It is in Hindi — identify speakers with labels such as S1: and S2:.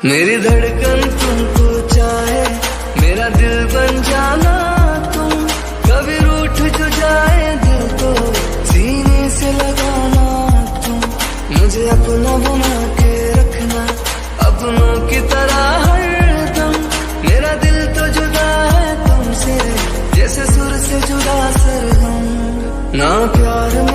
S1: मेरी धड़कन तुमको चाहे, मेरा दिल बन जाना तुम। कभी रूठ जो जाए दिल को सीने से लगाना तुम। मुझे अपना बना के रखना अपनों की तरह हरदम। मेरा दिल तो जुदा है तुमसे, जैसे सुर से जुदा सरगम। ना प्यार